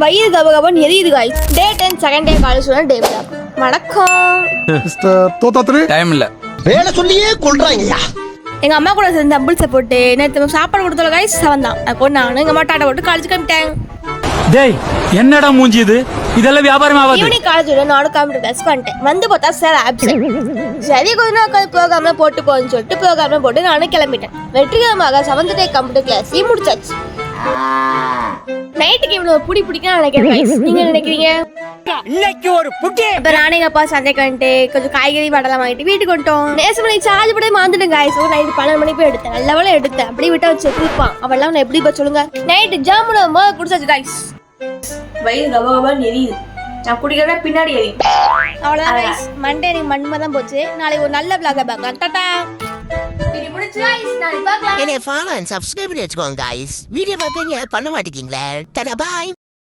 வயிறு கபகபன் எரியுது காய்ஸ். டே 10 second day college student day black. வணக்கம் மிஸ்டர் தோத்தாத்ரி. டைம் இல்ல, வேலை சொல்லியே கொள்றாங்கய்யா. எங்க அம்மா கூட சேர்ந்து அம்புல்ஸை போட்டு நேற்று சாப்பாடு கொடுத்தல காய்ஸ் 7 தான். அப்போ நானும் எங்க அம்மா டாட்டா போட்டு காலேஜ் கிளம்பிட்டேன். டேய் என்னடா மூஞ்சி இது? இதெல்லாம் வியாபாரம் ஆகாது. ஈவினிங் காலேஜ் விட நானும் கம்ப்யூட்டர் கிளாஸ் பண்ணிட்டேன். வந்து பார்த்தா சார் ஆப்சென்ட். சரி கொஞ்ச நாள் உட்காந்து ப்ரோக்ராம்ல போட்டு போன்னு சொல்லிட்டு ப்ரோக்ராம்ல போட்டு நானும் கிளம்பிட்டேன். வெற்றிகரமாக 7th டே கம்ப்யூட்டர் கிளாஸையும் முடிச்சாச்சு. நைட்டுக்கு இவ்வளவு புடி பிடிக்கணும் நினைக்கிறேன் guys. நீங்க நினைக்கிறீங்க? இன்னைக்கு ஒரு புட்டி. இப்ப நானே எங்க அப்பா சந்தைக்கு வந்துட்டு கொஞ்சம் காய்கறி வடலாம் வாங்கிட்டு வீட்டுக்கு வந்துட்டோம். நேசம் பண்ணி சார்ஜ் போட மாந்துட்டேன் guys. ஒரு நைட்டு 12 மணி போய் எடுத்தேன். நல்ல வேலை எடுத்தேன். அப்படியே விட்டா வச்சு எடுத்துப்பான். அவெல்லாம் நான் எப்படி போய் சொல்லுங்க. நைட்டு ஜாமுன மோத குடிச்சாச்சு guys. வயிறு கபகபன் எரியுது. நான் குடிக்கிறதா பின்னாடி எரியும். அவ்வளவுதான் guys. மண்டே எனக்கு மண்மை தான் போச்சு. நாளைக்கு ஒரு நல்ல vlog பார்க்கலாம். டாடா. வீடியோ பிடிச்சா guys நாளைக்கு பார்க்கலாம். என்னை ஃபாலோ அண்ட் சப்ஸ்கிரைப் பண்ணிட்டு வச்சுக்கோங்க guys. வீடியோ பார்த்தீங்க பண்ண மாட்டீங்களா? Tata bye.